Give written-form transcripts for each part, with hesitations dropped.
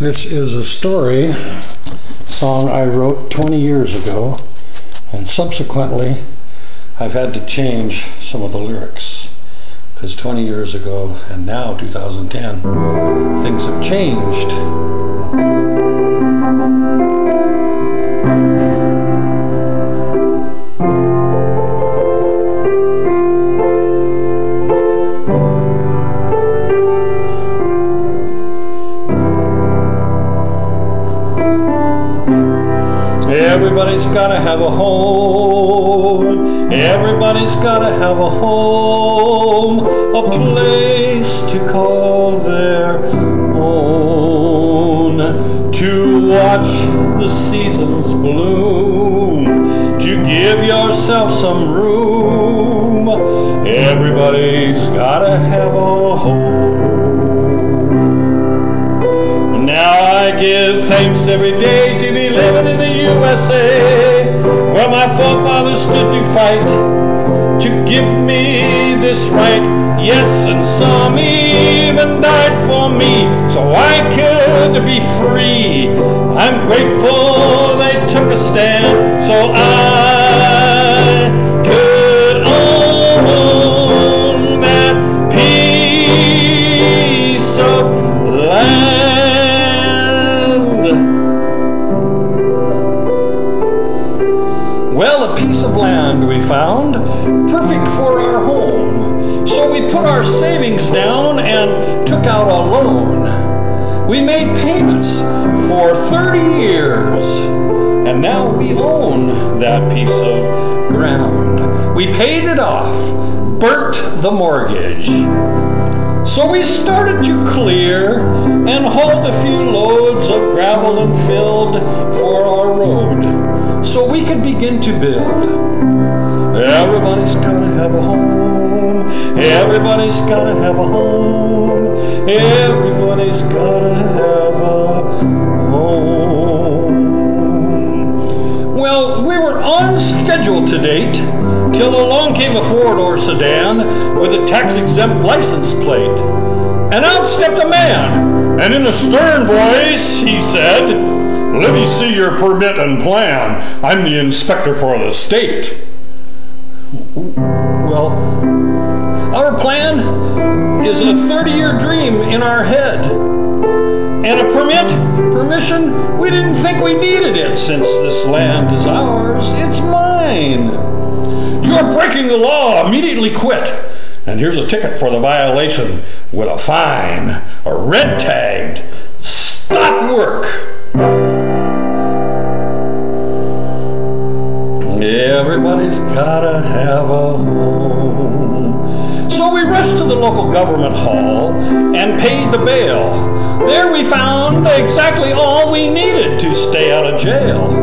This is a song I wrote 20 years ago, and subsequently I've had to change some of the lyrics because 20 years ago and now 2010 things have changed. Everybody's gotta have a home. Everybody's gotta have a home, a place to call their own, to watch the seasons bloom, to give yourself some room. Everybody's gotta have a home. Now I give thanks every day to be living in the USA, where my forefathers stood to fight to give me this right. Yes, and some even died for me so I could be free. I'm grateful they took a stand so I could own that piece of land. Well, a piece of land we found, perfect for our home. So we put our savings down and took out a loan. We made payments for 30 years, and now we own that piece of ground. We paid it off, burnt the mortgage. So we started to clear and hauled a few loads of gravel and filled for our road, so we could begin to build. Everybody's gotta have a home. Everybody's gotta have a home. Everybody's gotta have a home. Well, we were on schedule to date till along came a four-door sedan with a tax-exempt license plate. And out stepped a man, and in a stern voice he said, "Let me see your permit and plan. I'm the inspector for the state." Well, our plan is a 30-year dream in our head. And a permission, we didn't think we needed it since this land is ours. It's mine. You're breaking the law. Immediately quit. And here's a ticket for the violation with a fine, a red tagged, stop work. Everybody's gotta have a home. So we rushed to the local government hall and paid the bail. There we found exactly all we needed to stay out of jail.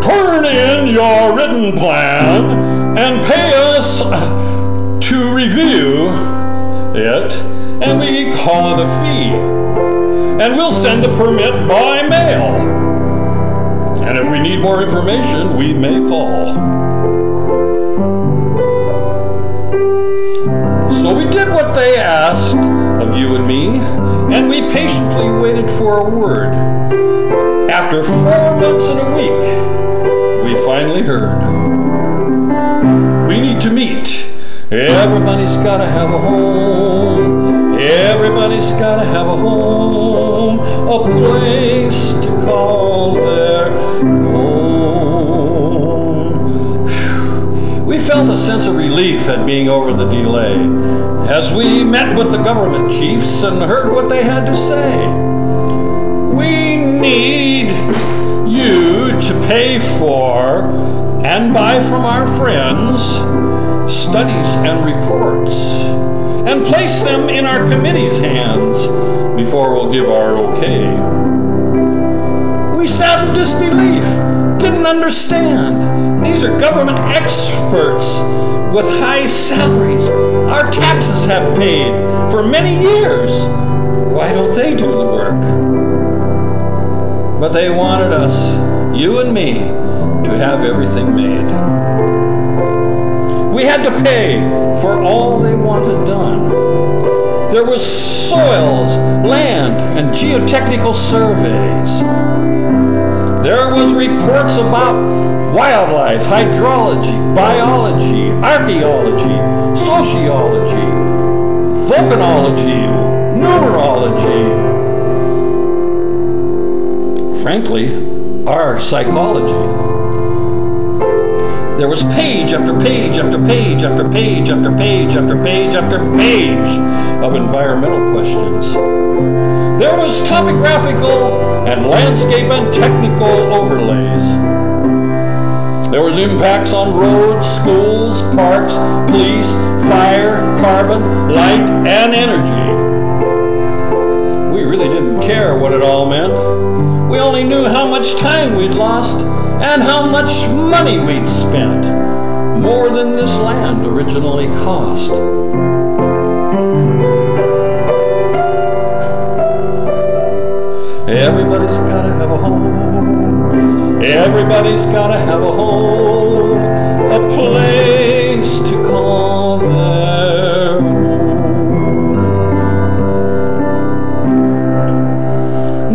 Turn in your written plan and pay us to review it, and we call it a fee. And we'll send the permit by mail. And if we need more information, we may call. So we did what they asked of you and me, and we patiently waited for a word. After 4 months and a week, we finally heard. We need to meet. Everybody's gotta have a home. Everybody's gotta have a home, a place to call their own. We felt a sense of relief at being over the delay as we met with the government chiefs and heard what they had to say. We need you to pay for and buy from our friends studies and reports and place them in our committee's hands before we'll give our okay. We sat in disbelief, didn't understand. These are government experts with high salaries our taxes have paid for many years. Why don't they do the work? But they wanted us, you and me, to have everything made. We had to pay for all they wanted done. There was soils, land, and geotechnical surveys. There was reports about wildlife, hydrology, biology, archaeology, sociology, volcanology, numerology. Frankly, our psychology. There was page after page after page after page after page after page after page of environmental questions. There was topographical and landscape and technical overlays. There was impacts on roads, schools, parks, police, fire, carbon, light, and energy. We really didn't care what it all meant. We only knew how much time we'd lost and how much money we'd spent. More than this land originally cost. Everybody's gotta have a home. Everybody's gotta have a home. A place to call their own.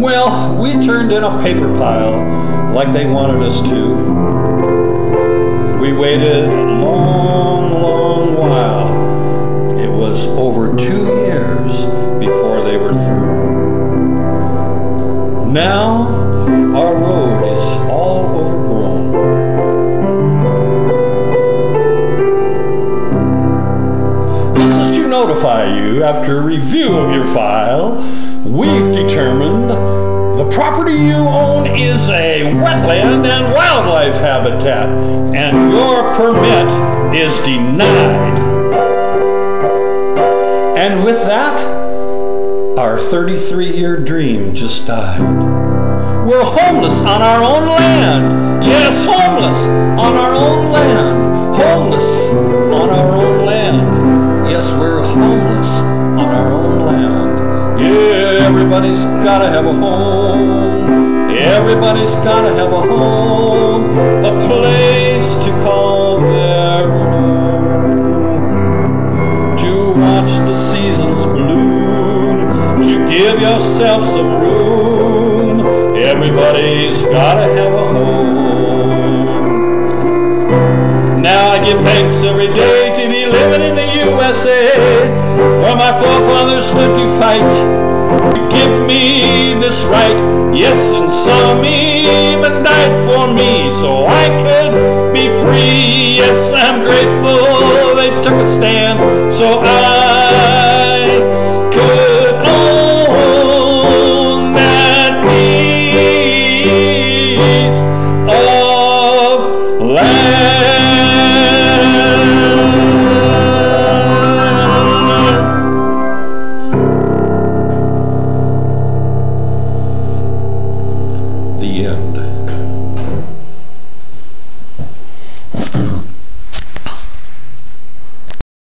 Well, we turned in a paper pile like they wanted us to. We waited a long, long while. It was over 2 years before they were through. Now, our road is all overgrown. This is to notify you, after a review of your file, we've determined the property you own is a wetland and wildlife habitat, and your permit is denied. And with that, our 33-year dream just died. We're homeless on our own land. Yes, homeless on our own land. Homeless on our own land. Yes, we're homeless on our own land. Yeah, everybody's gotta have a home. Everybody's gotta have a home. A place to call their own. To watch the seasons bloom. To give yourself some room. Everybody's gotta have a home. Now I give thanks every day to be living in the USA, where my forefathers stood to fight to give me this right. Yes, and some even died for me so I could be free. Yes, I'm grateful they took a stand so I